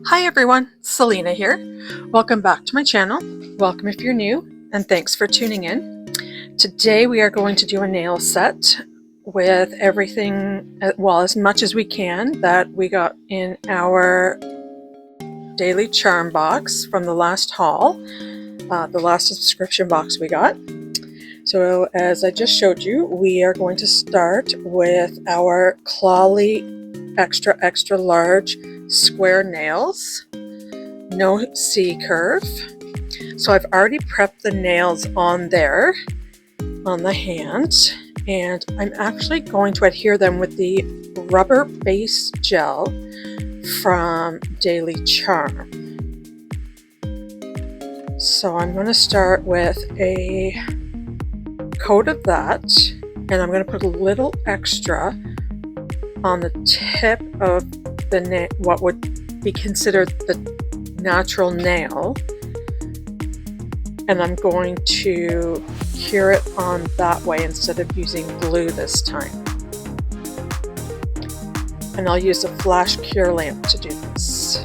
Hi everyone, Selena here. Welcome back to my channel. Welcome if you're new, and thanks for tuning in. Today we are going to do a nail set with everything, well, as much as we can that we got in our Daily Charme box from the last haul, the last subscription box we got. So as I just showed you, we are going to start with our Kawaii extra large square nails, no C curve. So I've already prepped the nails on there, on the hand, and I'm actually going to adhere them with the rubber base gel from Daily Charme. So I'm going to start with a coat of that, and I'm going to put a little extra on the tip of the what would be considered the natural nail, and I'm going to cure it on that way instead of using glue this time. And I'll use a flash cure lamp to do this.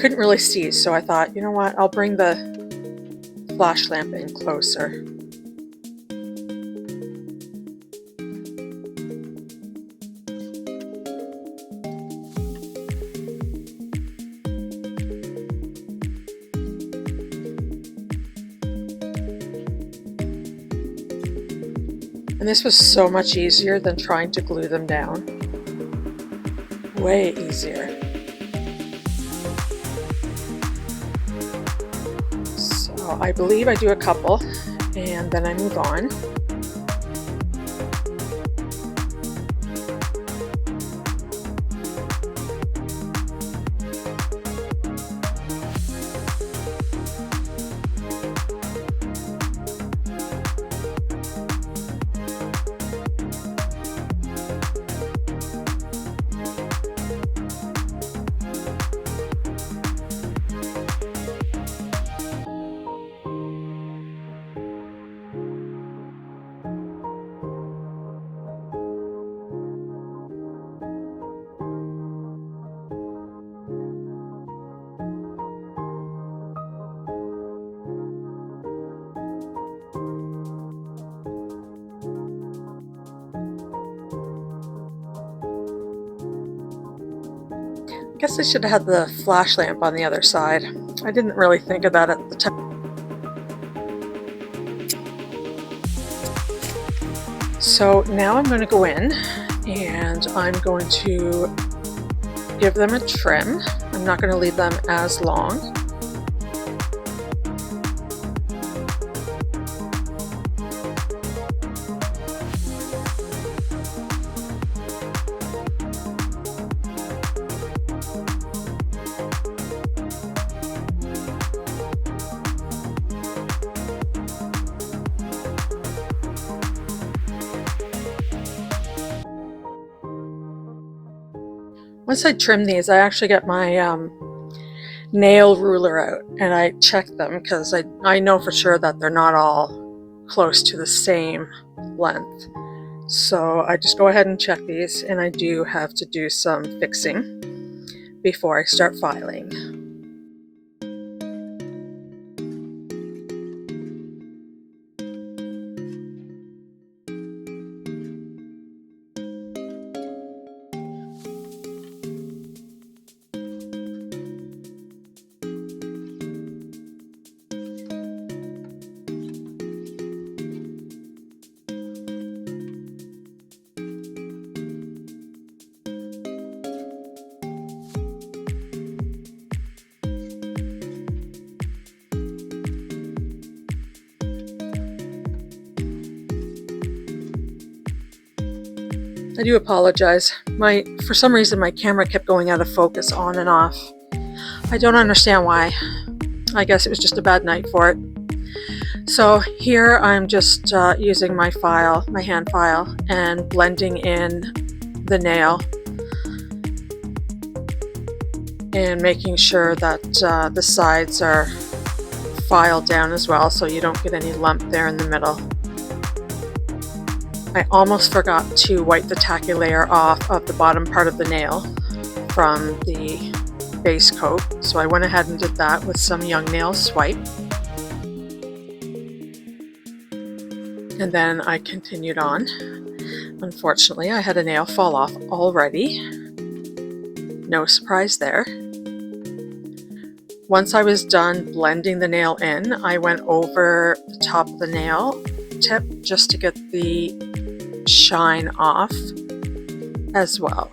Couldn't really see, so I thought, you know what, I'll bring the flash lamp in closer. And this was so much easier than trying to glue them down. Way easier. I believe I do a couple and then I move on. I guess I should have had the flash lamp on the other side. I didn't really think of that at the time. So now I'm going to go in and I'm going to give them a trim. I'm not going to leave them as long. Once I trim these, I actually get my nail ruler out and I check them because I know for sure that they're not all close to the same length. So I just go ahead and check these, and I do have to do some fixing before I start filing. I do apologize. For some reason my camera kept going out of focus on and off. I don't understand why. I guess it was just a bad night for it. So here I'm just using my hand file, and blending in the nail and making sure that the sides are file down as well so you don't get any lump there in the middle. I almost forgot to wipe the tacky layer off of the bottom part of the nail from the base coat, so I went ahead and did that with some Young Nail Swipe. And then I continued on. Unfortunately, I had a nail fall off already. No surprise there. Once I was done blending the nail in, I went over the top of the nail tip just to get the shine off as well.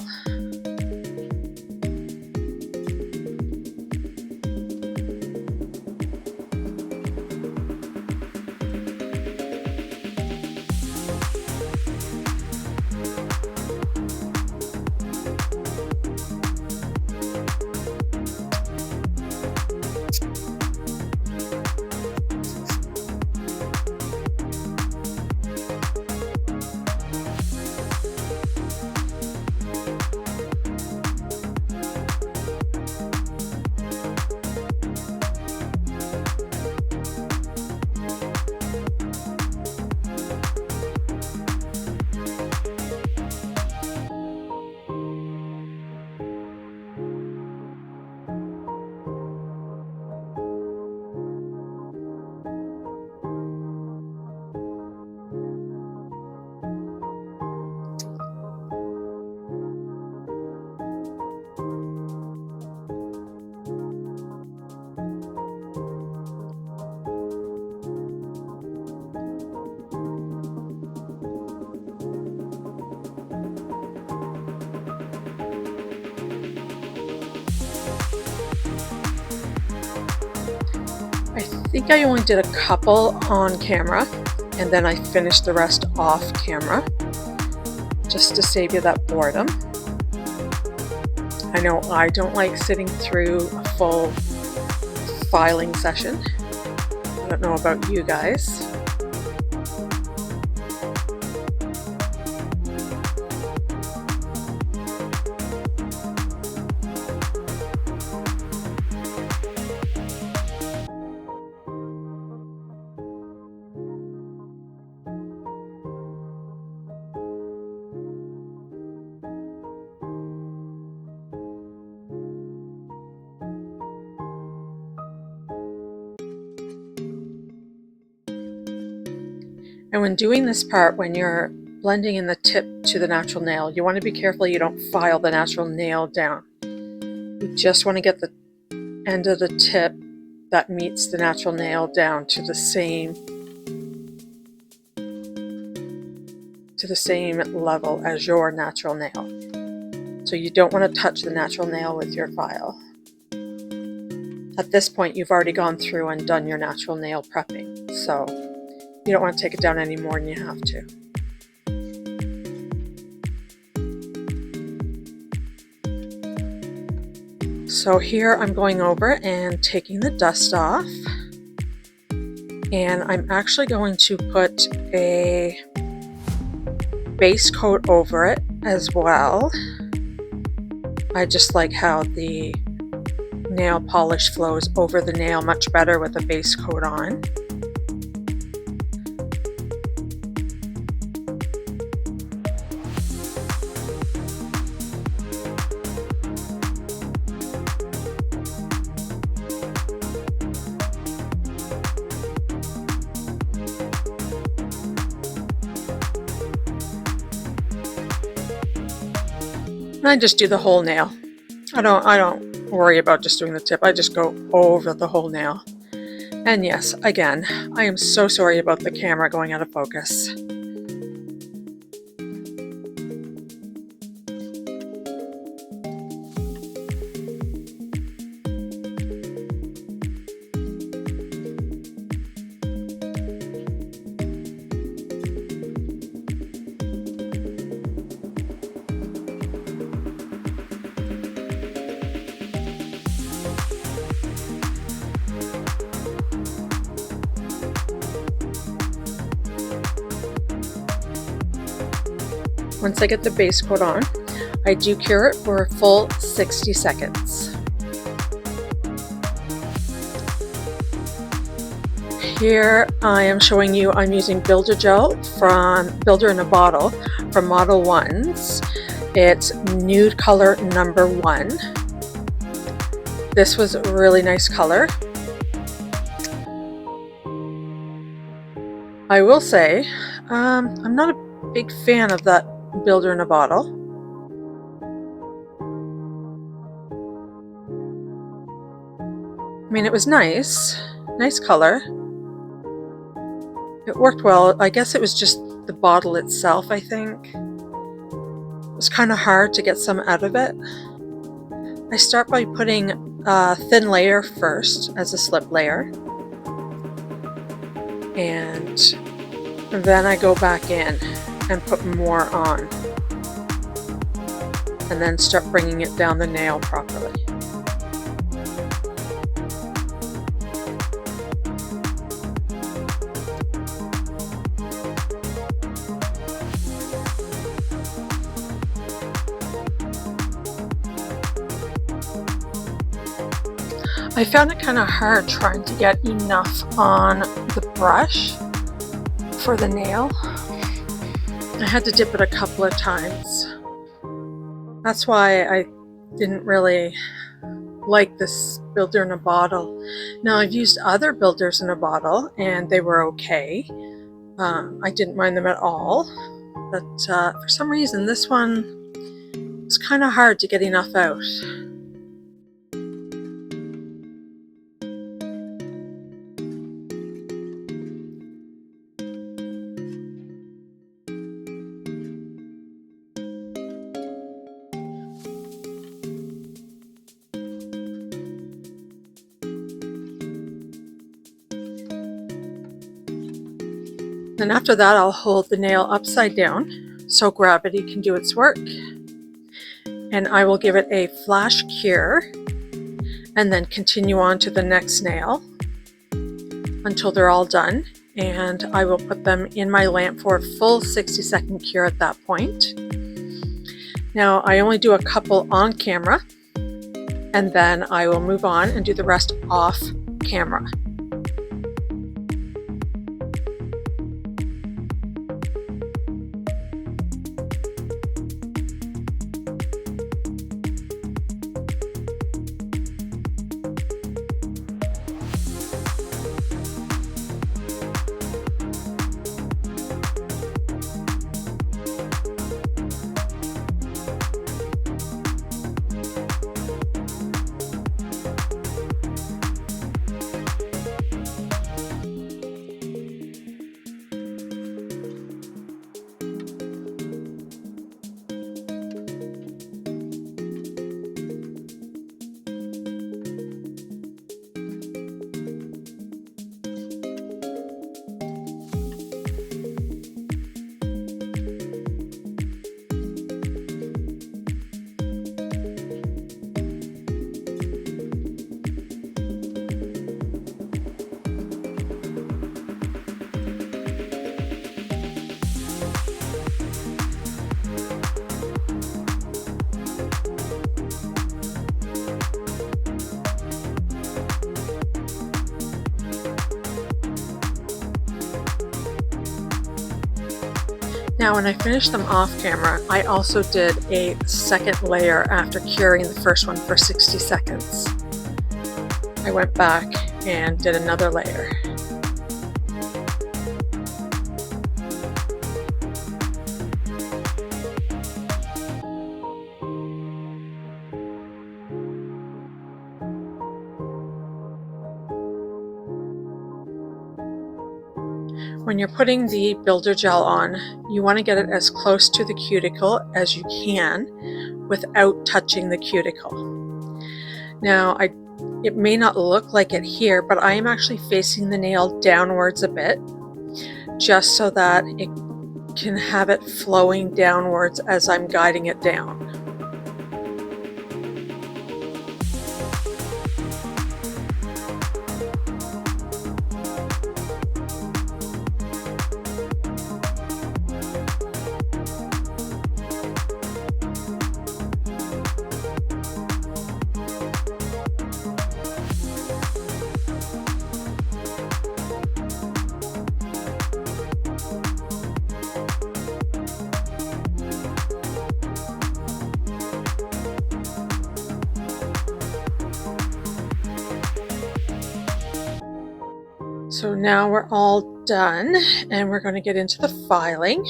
I think I only did a couple on camera, and then I finished the rest off camera, just to save you that boredom. I know I don't like sitting through a full filing session. I don't know about you guys. And when doing this part, when you're blending in the tip to the natural nail, you want to be careful you don't file the natural nail down. You just want to get the end of the tip that meets the natural nail down to the same level as your natural nail. So you don't want to touch the natural nail with your file. At this point, you've already gone through and done your natural nail prepping, so you don't want to take it down any more than you have to. So here I'm going over and taking the dust off, and I'm actually going to put a base coat over it as well. I just like how the nail polish flows over the nail much better with a base coat on. And I just do the whole nail. I don't worry about just doing the tip. I just go over the whole nail. And yes, again, I am so sorry about the camera going out of focus. Once I get the base coat on, I do cure it for a full 60 seconds. Here I am showing you I'm using Builder Gel from Builder in a Bottle from Modelones. It's nude color number 1. This was a really nice color. I will say I'm not a big fan of that Builder in a Bottle. I mean, it was nice color. It worked well. I guess it was just the bottle itself, I think. It was kind of hard to get some out of it. I start by putting a thin layer first as a slip layer. And then I go back in and put more on. And then start bringing it down the nail properly. I found it kind of hard trying to get enough on the brush for the nail. I had to dip it a couple of times. That's why I didn't really like this Builder in a Bottle. Now, I've used other Builders in a Bottle and they were okay. I didn't mind them at all, but for some reason this one was kind of hard to get enough out. Then after that, I'll hold the nail upside down so gravity can do its work. And I will give it a flash cure and then continue on to the next nail until they're all done. And I will put them in my lamp for a full 60-second cure at that point. Now, I only do a couple on camera, and then I will move on and do the rest off camera. Now, when I finished them off camera, I also did a second layer after curing the first one for 60 seconds. I went back and did another layer. When you're putting the Builder Gel on, you want to get it as close to the cuticle as you can without touching the cuticle. Now, it may not look like it here, but I am actually facing the nail downwards a bit, just so that it can have it flowing downwards as I'm guiding it down. So now we're all done and we're going to get into the filing.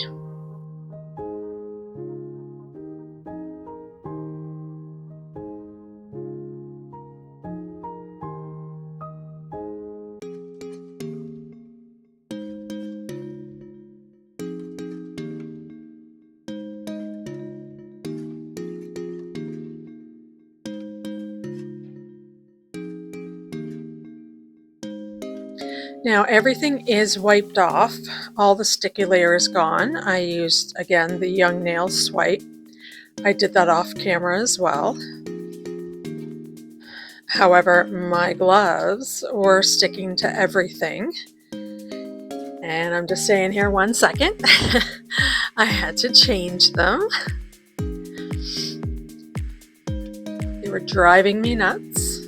Now everything is wiped off. All the sticky layer is gone. I used, again, the Young Nail Swipe. I did that off camera as well. However, my gloves were sticking to everything. And I'm just saying here 1 second. I had to change them. They were driving me nuts.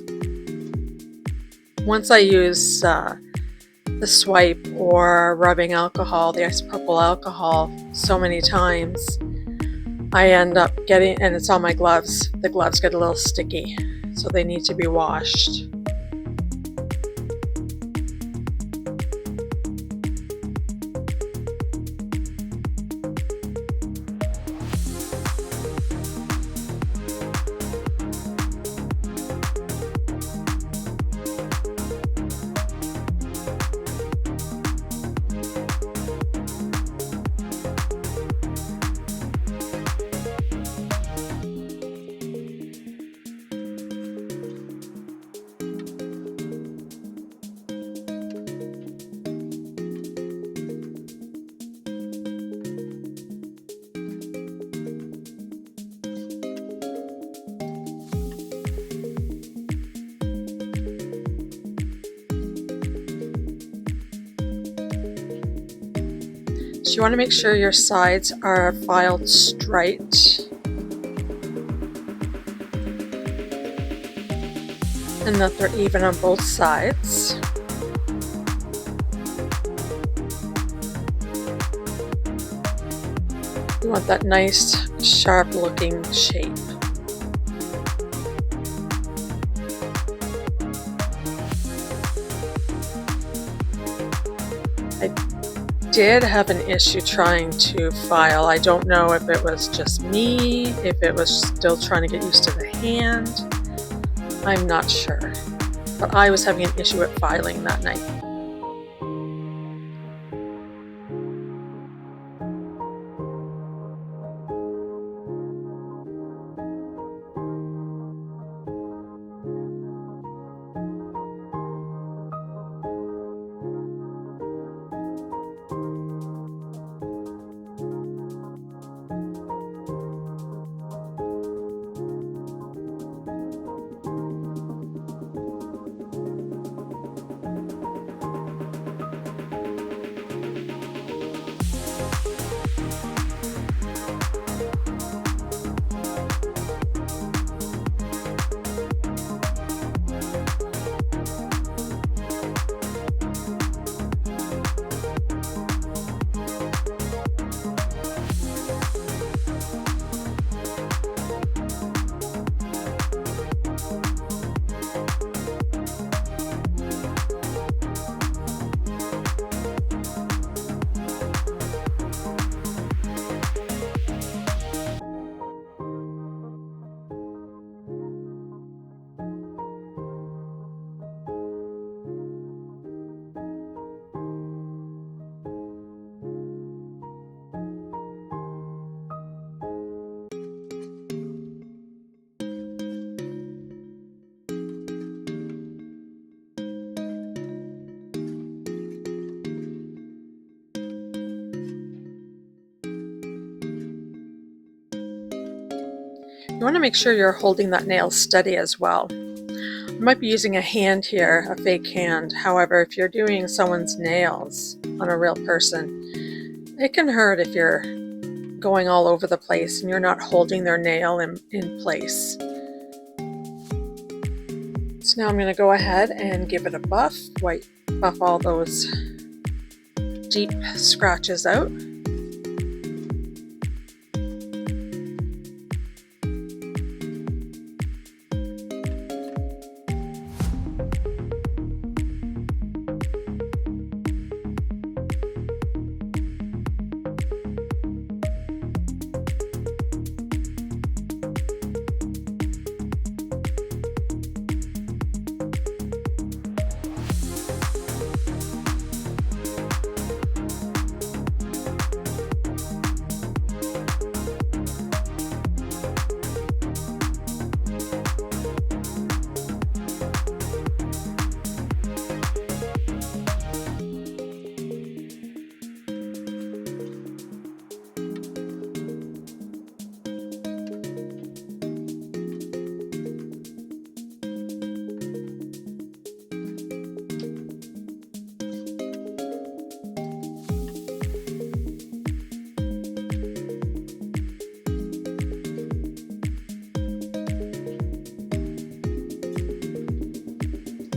Once I use the swipe or rubbing alcohol, the isopropyl alcohol, so many times, I end up getting, and it's on my gloves, the gloves get a little sticky, so they need to be washed. So you want to make sure your sides are filed straight and that they're even on both sides. You want that nice, sharp looking shape. I did have an issue trying to file. I don't know if it was just me, if it was still trying to get used to the hand. I'm not sure. But I was having an issue with filing that night. You want to make sure you're holding that nail steady as well. I might be using a hand here, a fake hand. However, if you're doing someone's nails on a real person, it can hurt if you're going all over the place and you're not holding their nail in place. So now I'm going to go ahead and give it a buff, buff all those deep scratches out.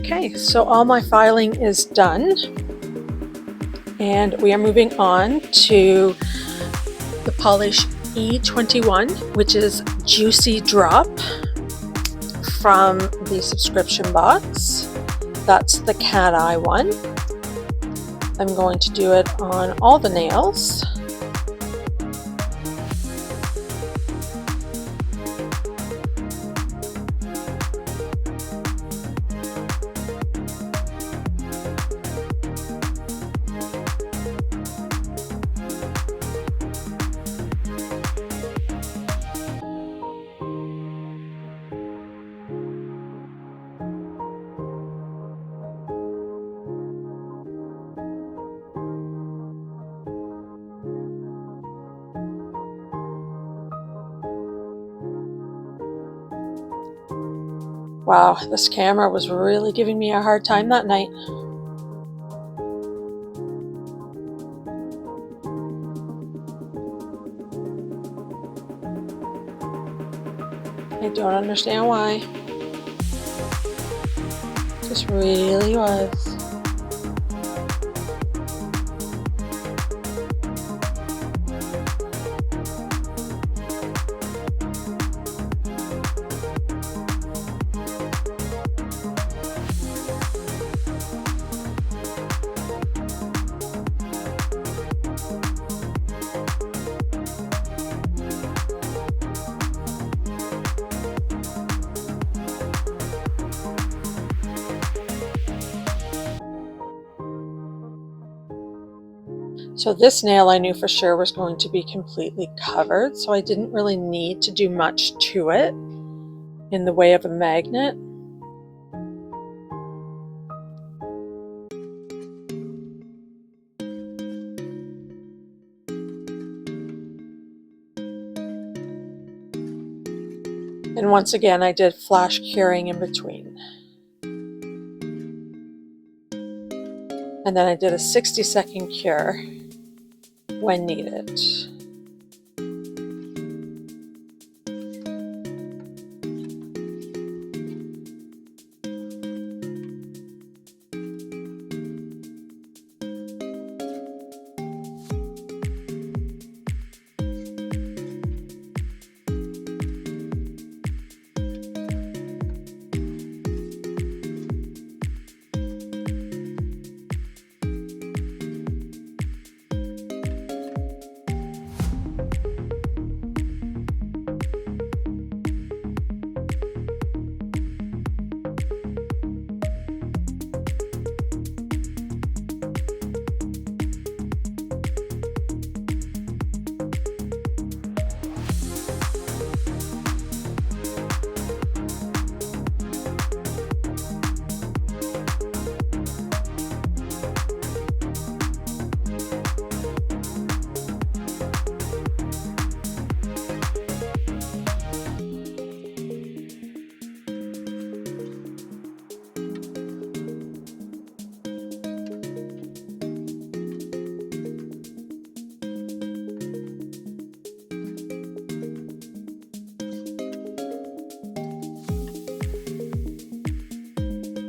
Okay, so all my filing is done, and we are moving on to the polish E21, which is Juicy Drop from the subscription box. That's the cat eye one. I'm going to do it on all the nails. Wow, this camera was really giving me a hard time that night. I don't understand why. Just really was. So this nail I knew for sure was going to be completely covered, so I didn't really need to do much to it in the way of a magnet. And once again, I did flash curing in between. And then I did a 60-second cure when needed.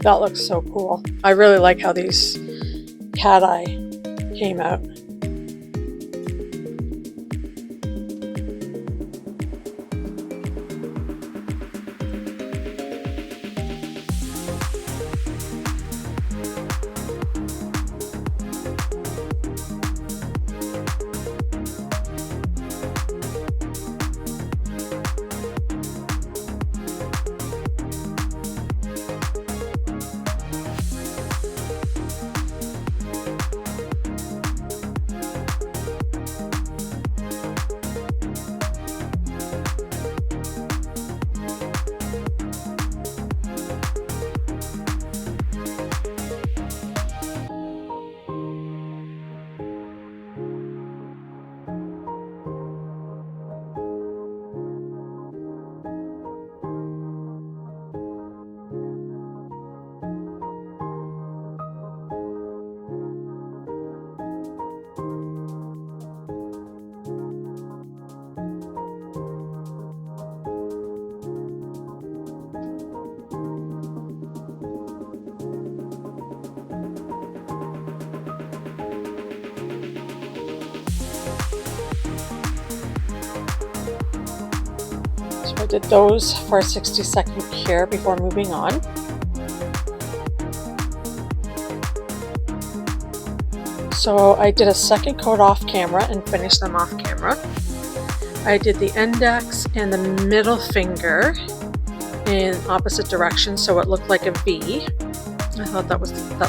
That looks so cool. I really like how these cat eye came out. I did those for a 60-second cure before moving on. So I did a second coat off camera and finished them off camera. I did the index and the middle finger in opposite directions, so it looked like a V. I thought that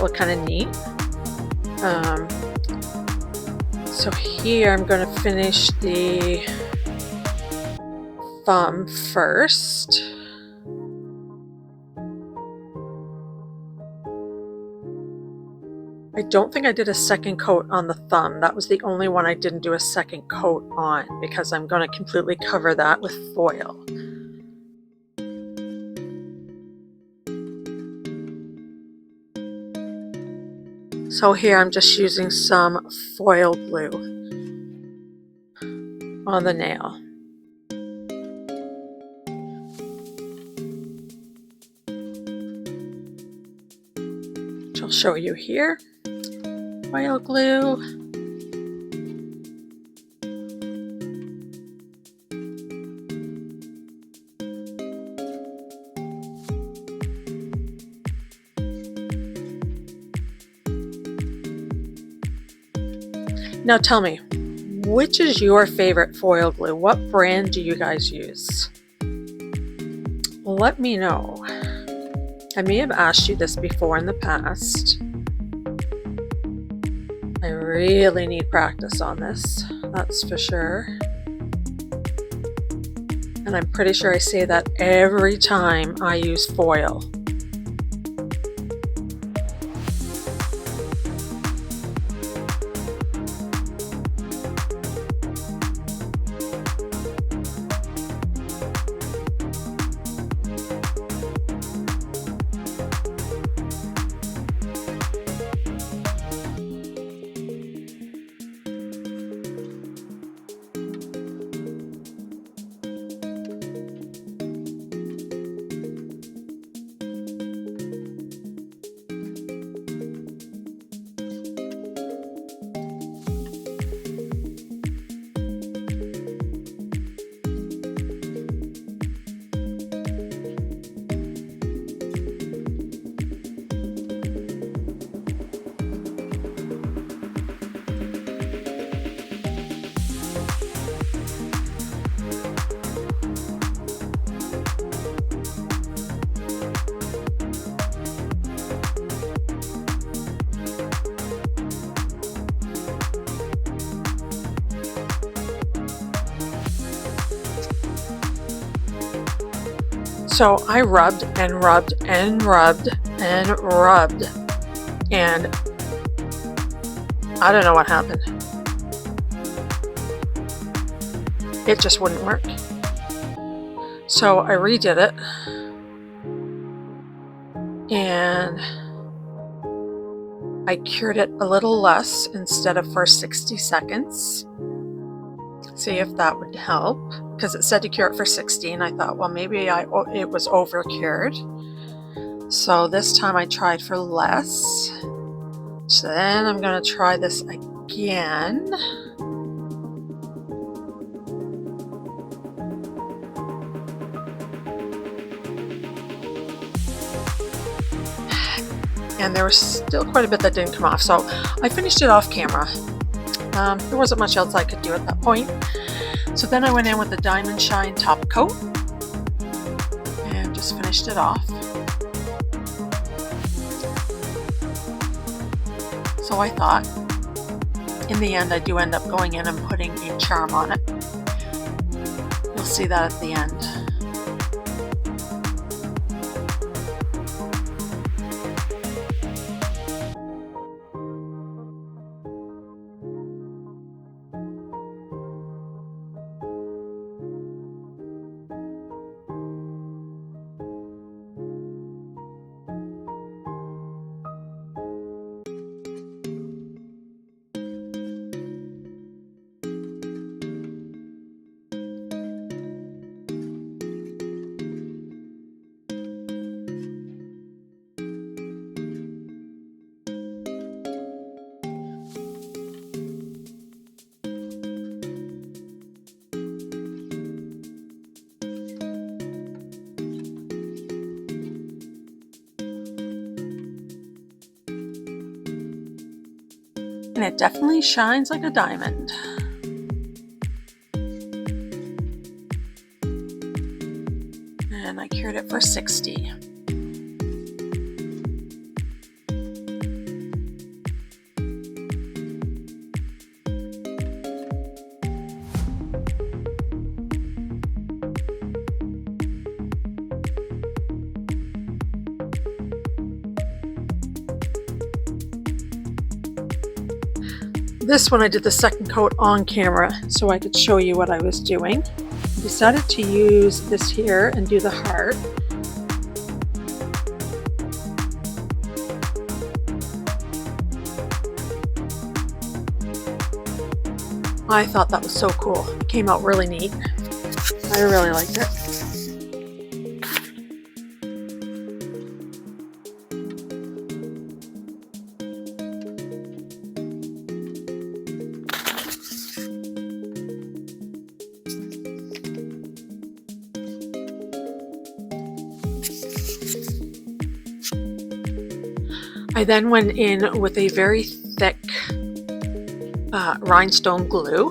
looked kind of neat. So here I'm going to finish the thumb first. I don't think I did a second coat on the thumb. That was the only one I didn't do a second coat on because I'm going to completely cover that with foil. So here I'm just using some foil glue on the nail. Which I'll show you here. Foil glue. Now tell me, which is your favorite foil glue? What brand do you guys use? Let me know. I may have asked you this before in the past. I really need practice on this, that's for sure. And I'm pretty sure I say that every time I use foil. So I rubbed and rubbed and rubbed and rubbed, and I don't know what happened. It just wouldn't work. So I redid it, and I cured it a little less instead of for 60 seconds. See if that would help, because it said to cure it for 60, and I thought, well, maybe it was over cured. So this time I tried for less. So then I'm going to try this again. And there was still quite a bit that didn't come off, so I finished it off camera. There wasn't much else I could do at that point. So then I went in with the Diamond Shine top coat and just finished it off. So I thought, in the end, I do end up going in and putting a charm on it. You'll see that at the end. and it definitely shines like a diamond. And I cured it for 60. This one I did the second coat on camera so I could show you what I was doing. I decided to use this here and do the heart. I thought that was so cool. It came out really neat. I really liked it. I then went in with a very thick rhinestone glue.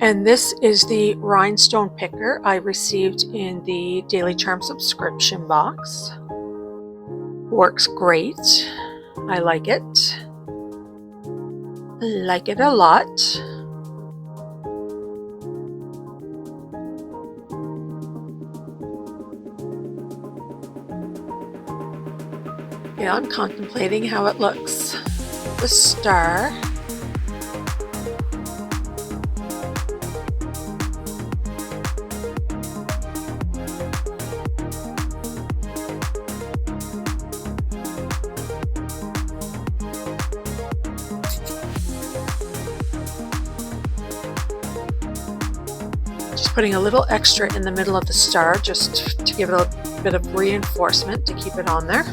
And this is the rhinestone picker I received in the Daily Charme subscription box. Works great. I like it. I like it a lot. Yeah, I'm contemplating how it looks. The star. Putting a little extra in the middle of the star just to give it a bit of reinforcement to keep it on there.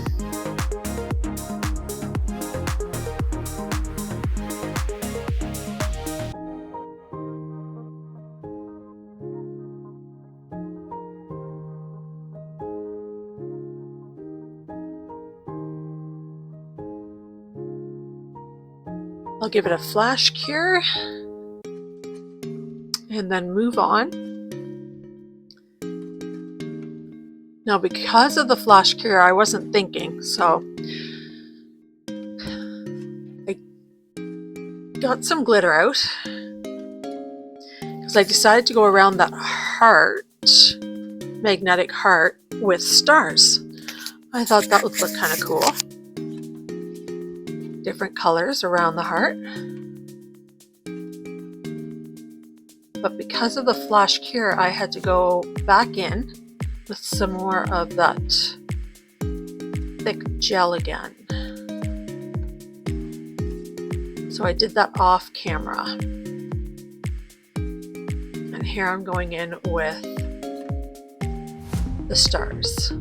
I'll give it a flash cure and then move on. Now, because of the flash cure, I wasn't thinking, so I got some glitter out because I decided to go around that heart, magnetic heart, with stars. I thought that would look kind of cool. Different colors around the heart. But because of the flash cure, I had to go back in with some more of that thick gel again. So I did that off camera. And here I'm going in with the stars.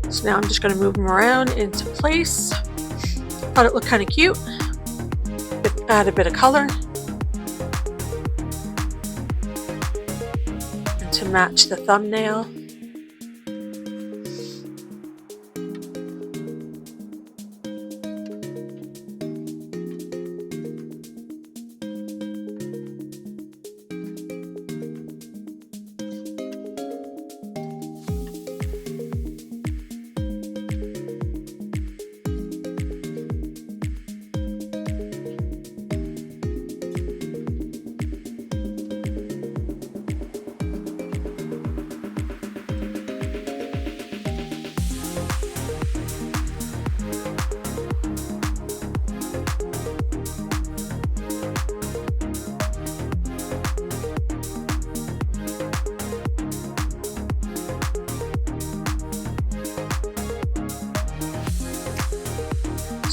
So now I'm just going to move them around into place. Thought it looked kind of cute. Add a bit of color. And to match the thumbnail.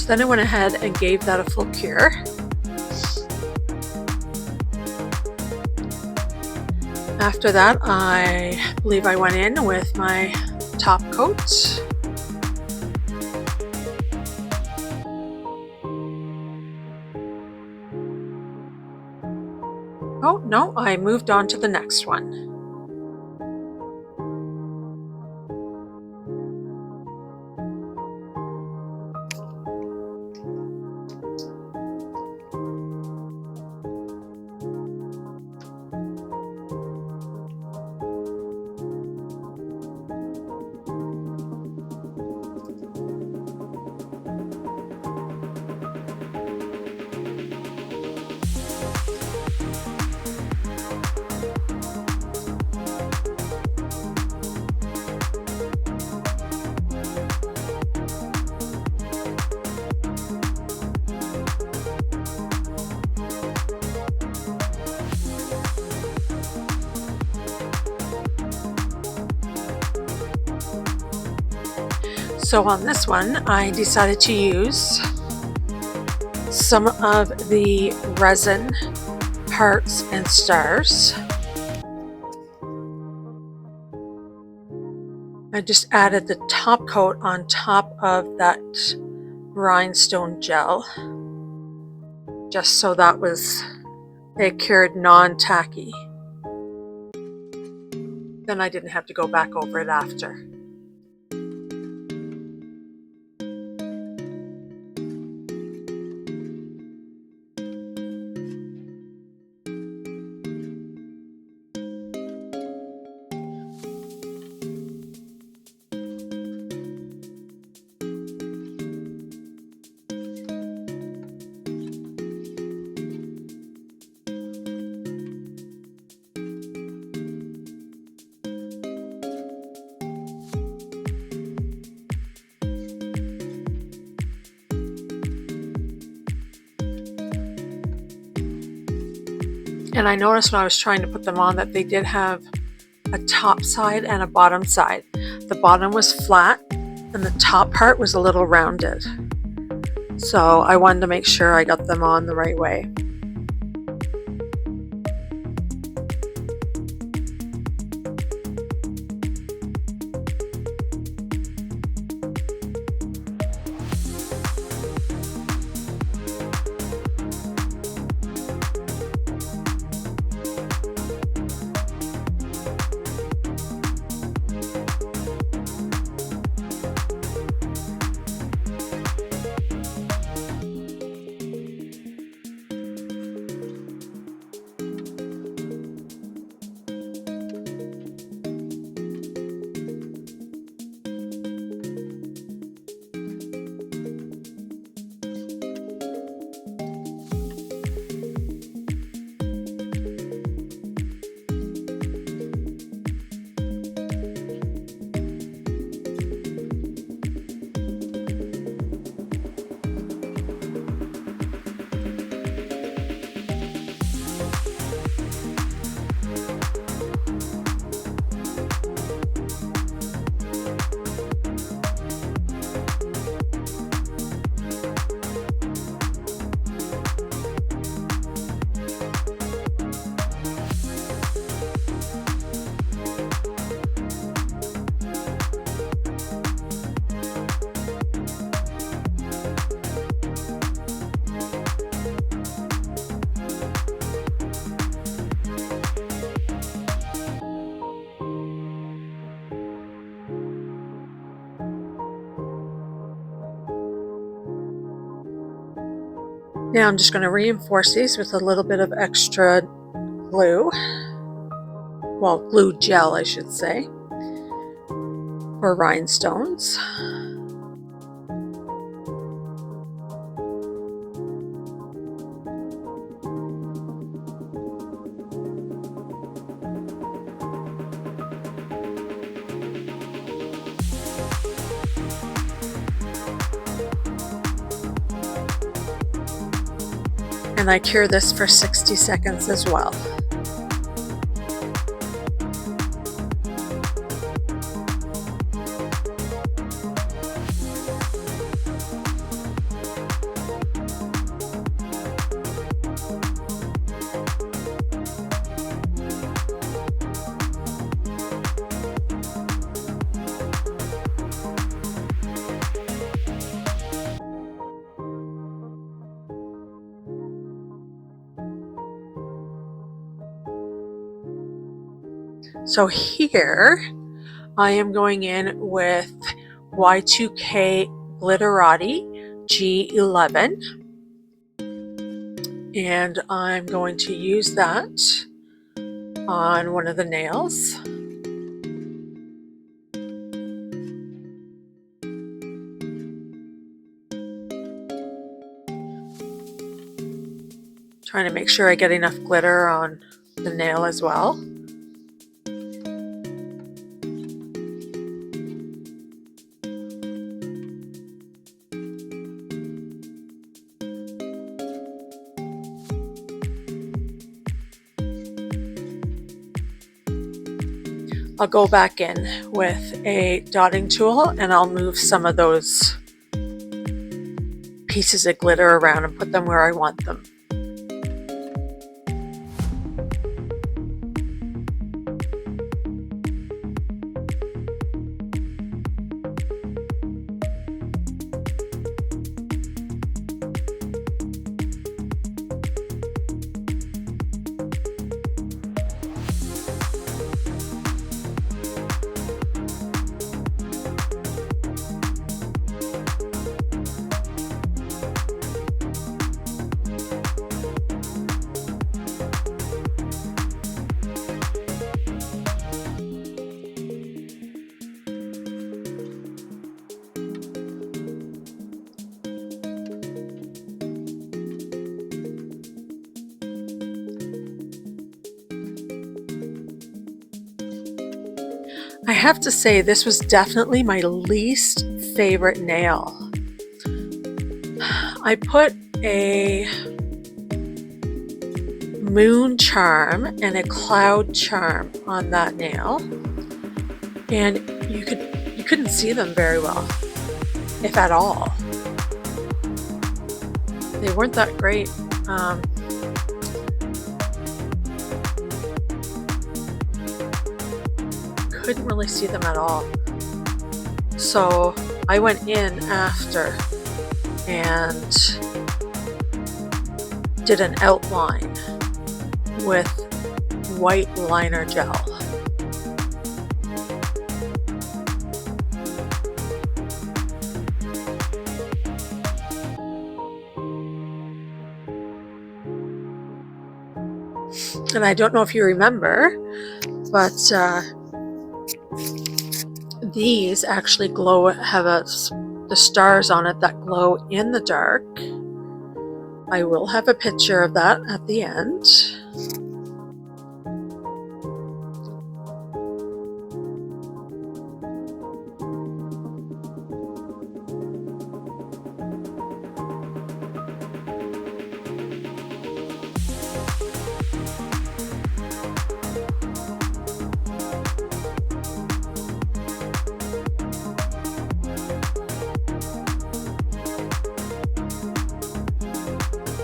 So then I went ahead and gave that a full cure. After that, I believe I went in with my top coat. Oh no, I moved on to the next one. So on this one, I decided to use some of the resin hearts and stars. I just added the top coat on top of that rhinestone gel, just so that was it cured non-tacky. Then I didn't have to go back over it after. And I noticed when I was trying to put them on that they did have a top side and a bottom side. The bottom was flat and the top part was a little rounded. So I wanted to make sure I got them on the right way. Now I'm just going to reinforce these with a little bit of extra glue, well, glue gel I should say, or rhinestones. And I cure this for 60 seconds as well. So here I am going in with Y2K Glitterati G11, and I'm going to use that on one of the nails. Trying to make sure I get enough glitter on the nail as well. I'll go back in with a dotting tool and I'll move some of those pieces of glitter around and put them where I want them. I have to say this was definitely my least favorite nail. I put a moon charm and a cloud charm on that nail, and you couldn't see them very well, if at all. They weren't that great. Couldn't really see them at all. So I went in after and did an outline with white liner gel. And I don't know if you remember, but these actually glow, have the stars on it that glow in the dark. I will have a picture of that at the end.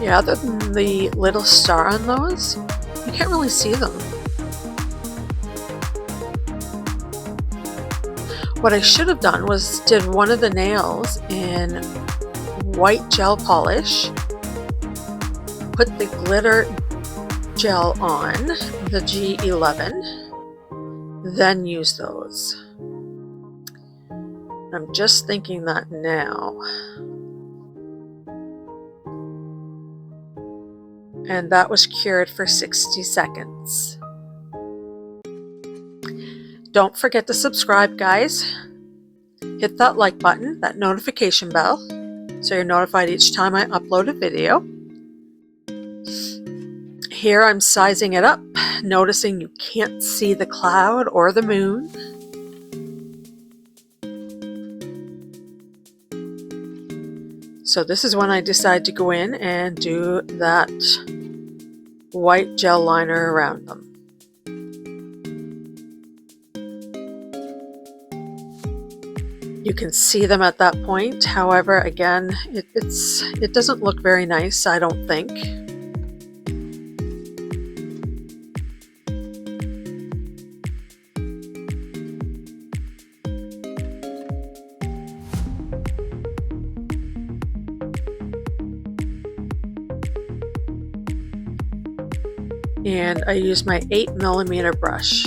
Yeah, the little star on those, you can't really see them. What I should have done was did one of the nails in white gel polish, put the glitter gel on the G11, then use those. I'm just thinking that now. And that was cured for 60 seconds. Don't forget to subscribe, guys. Hit that like button, that notification bell, so you're notified each time I upload a video. Here I'm sizing it up, noticing you can't see the cloud or the moon. So this is when I decide to go in and do that white gel liner around them. You can see them at that point. However, again, it doesn't look very nice, I don't think. And I use my 8mm brush.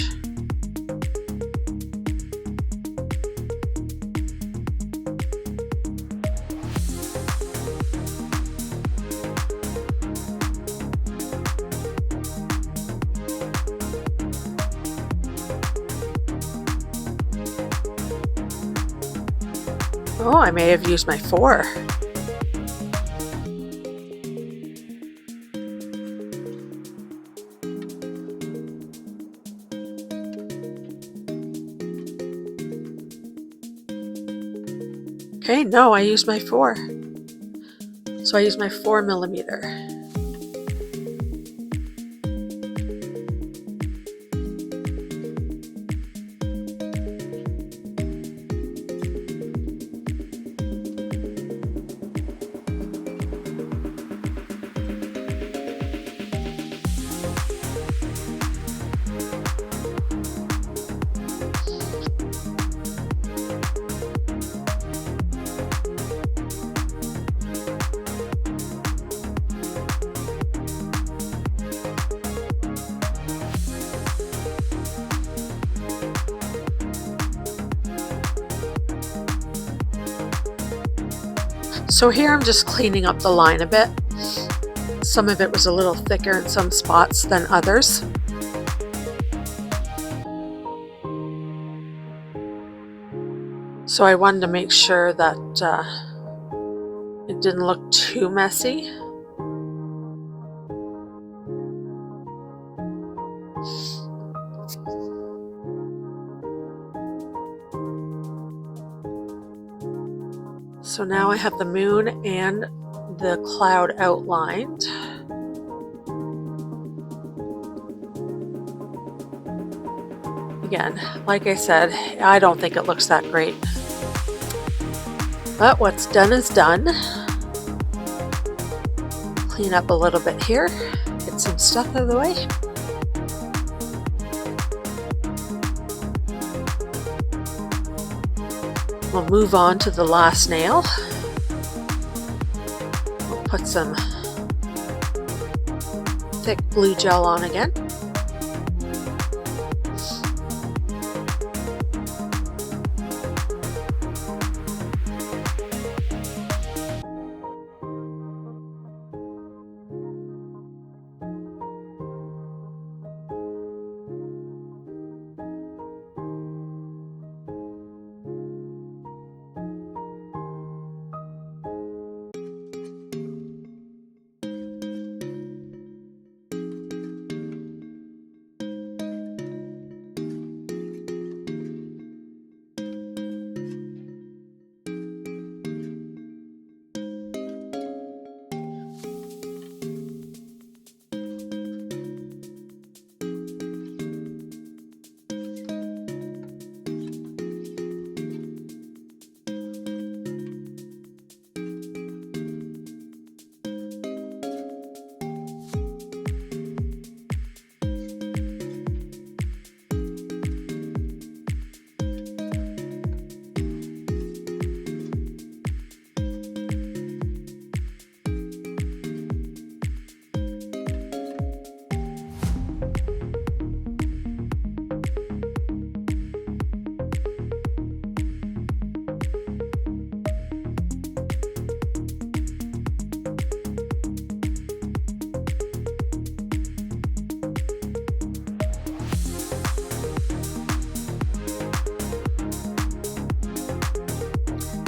Oh, I may have used my 4. Okay, no, I used my 4. So I used my 4mm. So here I'm just cleaning up the line a bit. Some of it was a little thicker in some spots than others. So I wanted to make sure that it didn't look too messy. So now I have the moon and the cloud outlined. Again, like I said, I don't think it looks that great. But what's done is done. Clean up a little bit here, get some stuff out of the way. We'll move on to the last nail. We'll put some thick glue gel on again.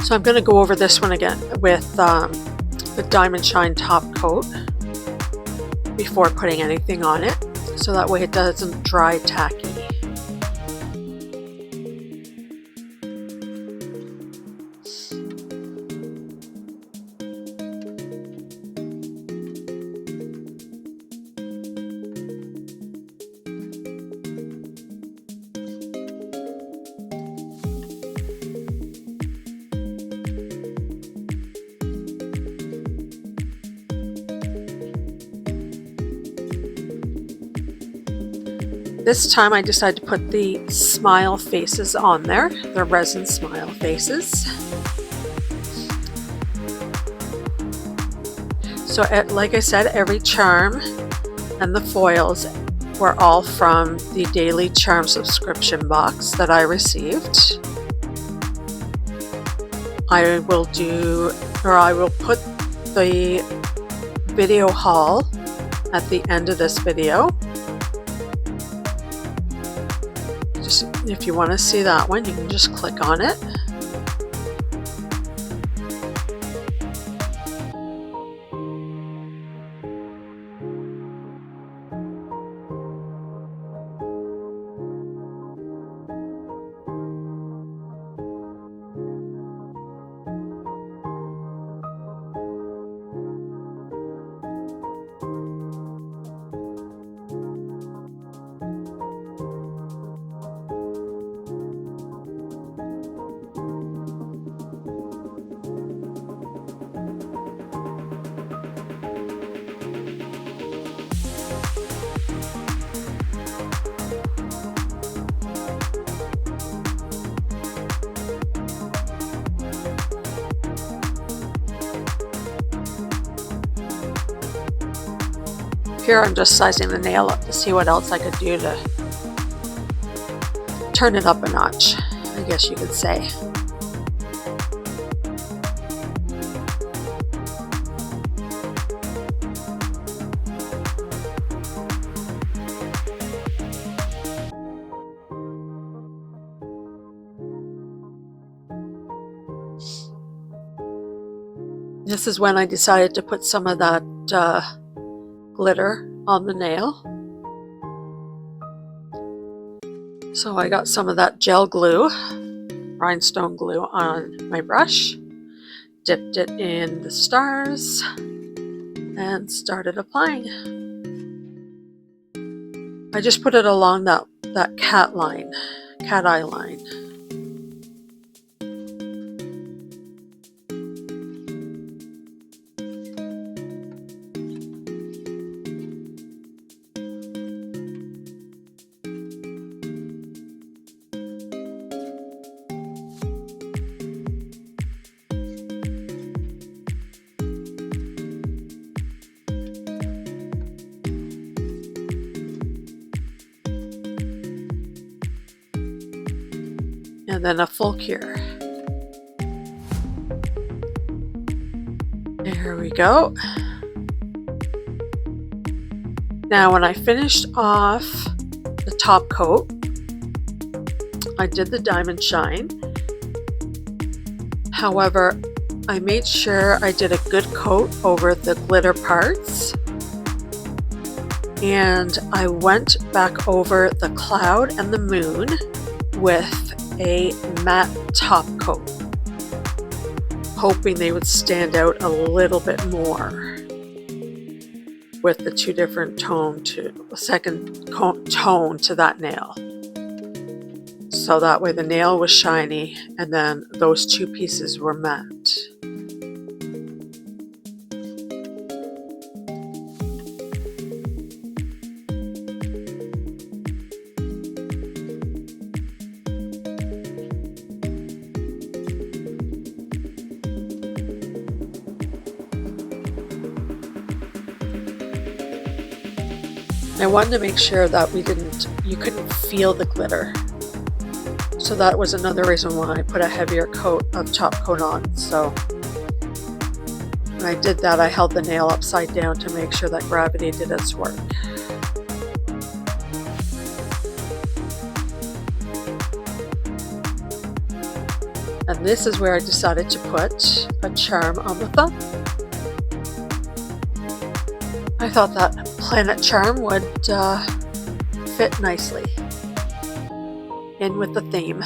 So I'm going to go over this one again with the Diamond Shine top coat before putting anything on it, so that way it doesn't dry tacky. This time I decided to put the smile faces on there, the resin smile faces. So like I said, every charm and the foils were all from the Daily Charme subscription box that I received. I will put the video haul at the end of this video. If you want to see that one, you can just click on it. Here I'm just sizing the nail up to see what else I could do to turn it up a notch, I guess you could say. This is when I decided to put some of that glitter on the nail. So I got some of that gel glue, rhinestone glue, on my brush, dipped it in the stars, and started applying. I just put it along that cat eye line. And then a full cure. There we go. Now when I finished off the top coat, I did the diamond shine. However, I made sure I did a good coat over the glitter parts, and I went back over the cloud and the moon with a matte top coat, hoping they would stand out a little bit more with the two different second tone to that nail. So that way the nail was shiny and then those two pieces were matte. I wanted to make sure that you couldn't feel the glitter. So that was another reason why I put a heavier coat of top coat on. So when I did that, I held the nail upside down to make sure that gravity did its work. And this is where I decided to put a charm on the thumb. I thought that planet charm would fit nicely in with the theme.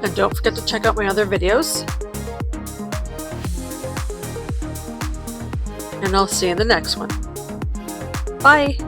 And don't forget to check out my other videos. And I'll see you in the next one. Bye!